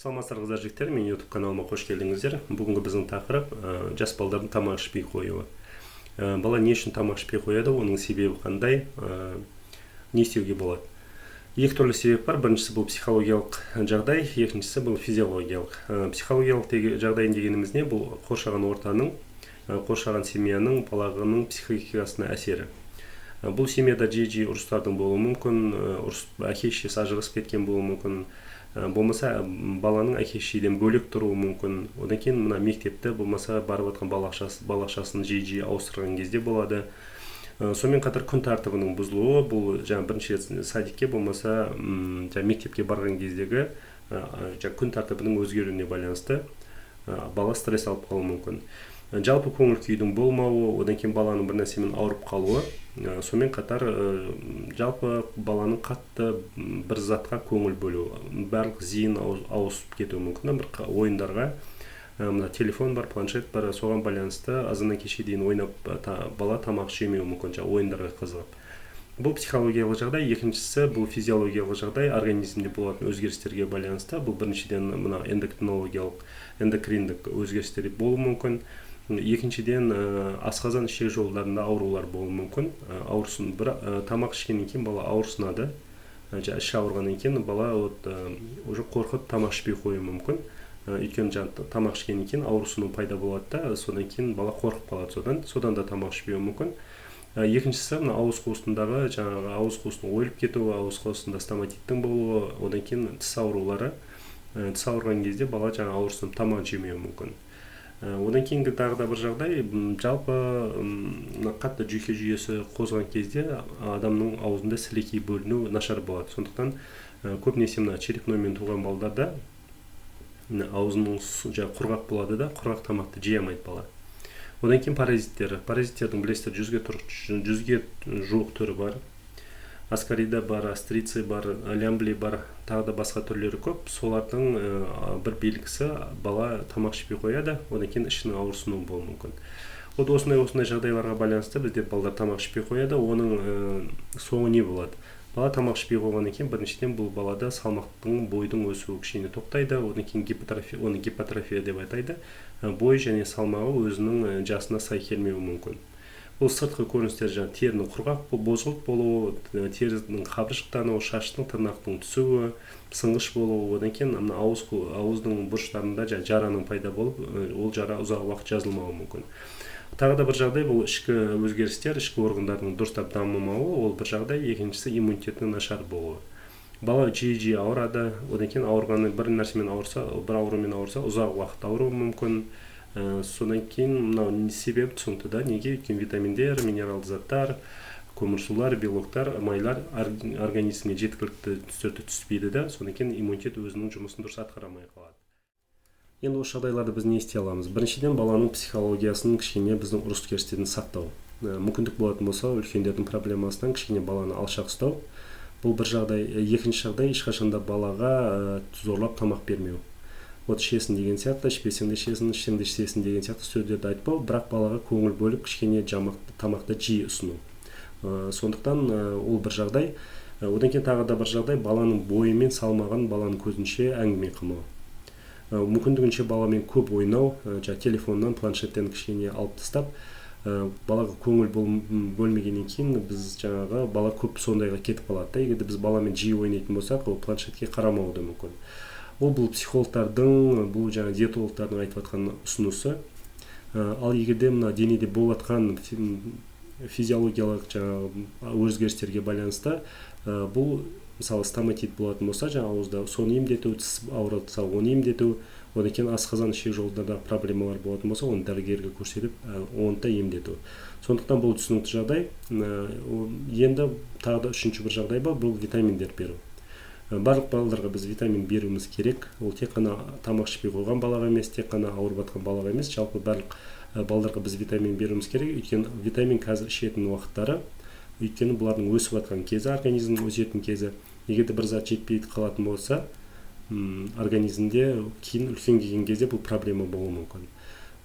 Саламатсыздар қыздар жігіттер, мен YouTube каналыма қош келдіңіздер. Бүгінгі біздің тақырып жас балдардың тамақ ішпей қоюы. Бала не үшін тамақ ішпей қояды, оның себебі қандай, не істеуге болады? Екі түрлі себеп бар. Біріншісі бұл психологиялық жағдай, екіншісі бұл физиологиялық. Психологиялық жағдай дегеніміз не? Бұл қоршаған ортаның, қоршаған семьяның, баланың психикасына әсері. Бұл семьяда жиі ұрыстардың болуы мүмкін, әке-шешесі ажырасып кеткен болуы мүмкін, болмаса баланың әке-шешеден бөлек тұруы мүмкін. Одан кейін мына мектепті болмаса барып жатқан балақшасын жиі ауыстырған кезде болады. Сонымен қатар күн тәртібінің бұзылуы, бұл бірінші рет садикке болмаса мектепке барған кездегі күн тәртібінің өзгеруіне байланысты бала стресс алып қалуы мүмкін. Жалпы көңіл күйдің болмауы, одан кейін баланың бір нәрсемен ауырып қалуы, сонымен қатар жалпы баланың қатты бір затқа көңіл бөлу, барлық зейін ауысып кетуі мүмкін. Бір ойындарға, телефон бар, планшет бар, соған байланысты азаннан кешке дейін ойнап бала тамақ жемеуі мүмкін, ойындарға қызығып. Бұл психологиялық жағдай. Екіншісі бұл физиологиялық жағдай, организмде болатын өзгерістерге байланысты. Бұл біріншіден эндокриндік өзгерістер болуы мүмкін. Екіншіден асқазан ішек жолдарында аурулар болуы мүмкін. Ауырсын, тамақ ішкеннен кейін бала ауырсынады. Іші ауырғаннан кейін бала уже қорқып тамақ ішпей қоюы мүмкін. Өйткені тамақ ішкеннен кейін ауырсыну пайда болады да, содан кейін бала қорқып қалады, содан да тамақ ішпеуі мүмкін. Екіншісі ауыз қуысындағы ауыз қуысының ойылып кетуі, ауыз қуысында стоматиттің болуы, одан кейін тіс аурулары. Тіс ауырған кезде бала ауырсынып тамақ жемеуі мүмкін. Одан кейінгі тағы да бір жағдай, жалпы қатты жүйке жүйесі қозған кезде адамның аузында сілекей бөліну нашар болады. Сондықтан көбінесе черепноймен туған балдарда аузының құрғақ болады да, құрғақ тамақты жей алмайды бала. Одан кейін паразиттердің білесіздер 100-ге жуық түрі бар. Аскарида бар, астриций бар, лямблий бар, тағы да басқа түрлері көп. Солардың бір белгісі бала тамақ ішпей қояды, одан кейін ішінің ауырсынуы болуы мүмкін. Осындай жағдайларға байланысты бізде балдар тамақ ішпей қояды, оның соңы не болады? Бала тамақ ішпей қойғаннан кейін біріншіден бұл балада салмақтың, бойдың өсуі кішкене тоқтайды, одан кейін оны гипотрофия деп атайды. Бой және салмағы өзінің жасына сай келмеуі мүмкін. Бұл сыртқы көріністер терінің құрғақ бозғылт болуы, терінің қабыршықтануы, шаштың, тырнақтың түсуі, сынғыш болуы, одан кейін ауыздың бұрыштарында жараның пайда болып, ол жара ұзақ уақыт жазылмауы мүмкін. Тағы да бір жағдай, бұл ішкі өзгерістер, ішкі органдардың дұрыстап дамымауы, ол бір жағдай. Екіншісі иммунитеттің нашар болуы. Бала жиі ауырады, одан кейін ауырғаны бір нәрсемен ауырса, бір аурумен ауырса, ұзақ уақыт ауыруы мүмкін. Содан кейін себеп түсінікті да, неге? Өйткені витаминдер, минералды заттар, көмірсулар, белоктар, майлар организмге жеткілікті түстерді түспейді да, содан кейін иммунитет өзінің жұмысын дұрыс атқара алмай қалады. Енді осы жағдайларда біз не істей аламыз? Біріншіден баланың психологиясын кішкене біздің ұрыс-керістерден сақтау. Мүмкіндік болатын болса, үлкендердің проблемасынан кішкене баланы алшақ ұстау. Бұл бір жағдай. Екінші жағдай, ешқашанда балаға зорлап тамақ бермеу. Ішесің деген сияқты, ішпесең де ішесің, ішсең де ішесің деген сияқты сөздерді айтпау, бірақ балаға көңіл бөліп кішкене тамақты жиі ұсыну. Сондықтан ол бір жағдай. Одан кейін тағы да бір жағдай, баланың бойы мен салмағын баланың көзінше әңгіме қылмау. Мүмкіндігінше баламен көп ойнау, телефоннан, планшеттен кішкене алып тастап, балаға көңіл бөлмегеннен кейін біз бала көп сондайға кетіп қалады. Егер біз баламен жиі ойнайтын болсақ, ол планшетке қарамауы да мүмкін. Бұл психологтардың, бұл диетологтардың айтып жатқан ұсынысы. Ал егерде денеде болып жатқан физиологиялық өзгерістерге байланысты, бұл мысалы стоматит болатын болса, ауызда соны емдету, тіс ауырса оны емдету, одан кейін асқазан ішек жолдарда проблемалар болатын болса, оны дәрігерге көрсетіп, оны да емдету. Сондықтан бұл түсінікті жағдай. Енді тағы да үшінші бір жағдай бар, бұл витаминдер беру. Барлық балаларға біз витамин беруіміз керек. Ол тек қана тамақ ішпей қойған балаға емес, тек қана ауырып жатқан балаға емес, жалпы барлық балаларға біз витамин беруіміз керек. Өйткені витамин қазір ішетін уақыттары, өйткені бұлардың өсіп жатқан кезі, организмнің өсетін кезі. Егер бір зат жетпей қалатын болса, организмде кейін үлкен келген кезде бұл проблема болуы мүмкін.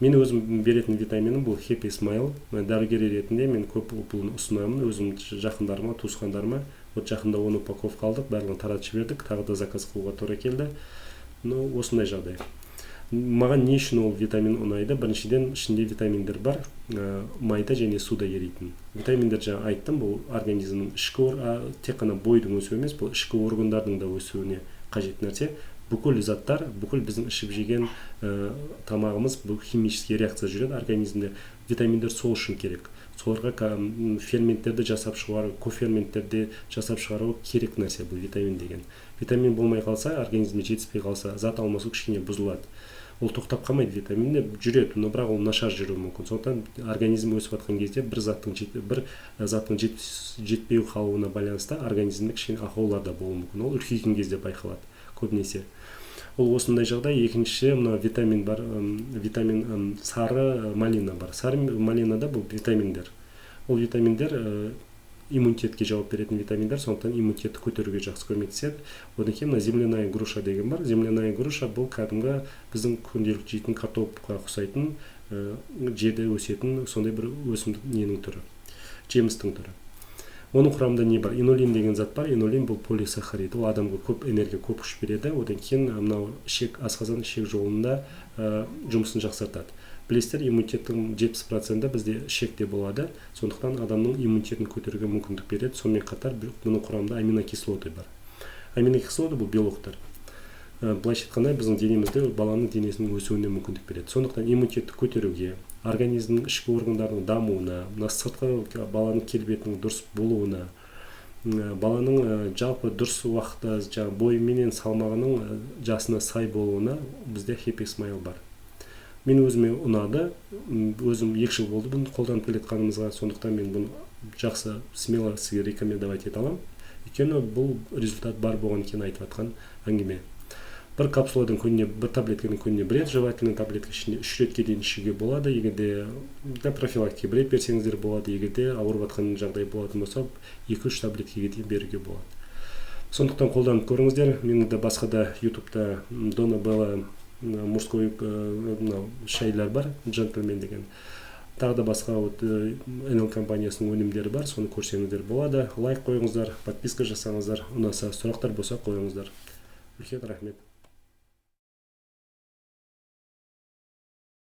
Мен өзім беретін витаминім бұл Happy Smile. Дәрігер ретінде мен көп бұны ұсынамын өзім жақындарыма, туысқандарыма. Жақында оны упаковка алдық, барлығын таратып жібердік, тағы да заказ қылуға тура келді. Осындай жағдай. Маған не үшін ол витамин ұнайды? Біріншіден, ішінде витаминдер бар, майда және суда еритін. Витаминдер жаңа айттым, бұл организмнің тек қана бойдың өсуі емес, бұл ішкі органдардың да өсуіне қажет нәрсе. Бүкіл заттар, бүкіл біздің ішіп жеген тамағымыз, бұл химический реакция жүреді организмде. Витаминдер сол үшін керек. Соларға ферменттерді жасап шығару, коферменттерді жасап шығару керек нәрсе бұл витамин деген. Витамин болмай қалса, организмде жетіспей қалса, зат алмасу кішкене бұзылады. Ол тоқтап қалмайды, витаминде жүреді, но бірақ ол нашар жүруі мүмкін. Сондықтан организм өсіп жатқан кезде бір заттың жетпеу қалуына байланысты организмде кішкене ақаулар да болуы мүмкін. Ол үлкейген кезде байқалады көбінесе. Ол осындай жағдай. Екінші, мына витамин бар, витамин сары малина бар. Сары малинада бұл витаминдер. Ол витаминдер иммунитетке жауап беретін витаминдер, сондықтан иммунитетті көтеруге жақсы көмектеседі. Одан кейін мына земляная груша деген бар. Земляная груша бұл кәдімгі біздің күнделік жейтін картопқа ұқсайтын, жерде өсетін сондай бір өсімдік ненің түрі, жемістің түрі. Оның құрамында не бар? Инолин деген зат бар. Инолин бұл полисахарид. Ол адамға көп энергия, көп күш береді. Одан кейін мынау асқазан ішек жолында жұмысын жақсартады. Білесіздер, иммунитеттің 70% бізде ішекте болады. Сондықтан адамның иммунитетін көтеруге мүмкіндік береді. Сонымен қатар бұның құрамында аминокислоты бар. Аминокислоты бұл белоктар. Былайша айтқанда біздің денемізде баланың денесінің өсуіне мүмкіндік береді. Сондықтан иммунитетті көтеруге, организмнің ішкі органдарының дамуына, сыртқы баланың келбетінің дұрыс болуына, баланың жалпы дұрыс уақытта бойы менен салмағының жасына сай болуына бізде хепикс-майл бар. Мен өзіме ұнады, өзім 2 жыл болды бұны қолданып келетқанымызға, сондықтан мен бұны жақсы смело сізге рекомендовать ете аламын. Өйткені бұл результат бар болған екен айтып жатқан әңгіме. Бір капсуладың күніне, бір таблетканың күніне 1 рет, жевательный таблетка ішінде 3 ретке дейін ішуге болады. Егерде профилактика 1 рет берсеңіздер болады, егерде ауырып жатқан жағдай болатын болса 2-3 таблеткаға дейін беруге болады. Сондықтан қолданып көріңіздер. Менің де басқа да ютубта Дона Белла мужской шайлар бар, джентльмен деген. Тағы да басқа NL компаниясының өнімдері бар, соны көрсеңіздер болады. Лайк қойыңыздар, подписка жасаңыздар, ұнаса сұрақтар болса қойыңыздар. Үлкен рахмет.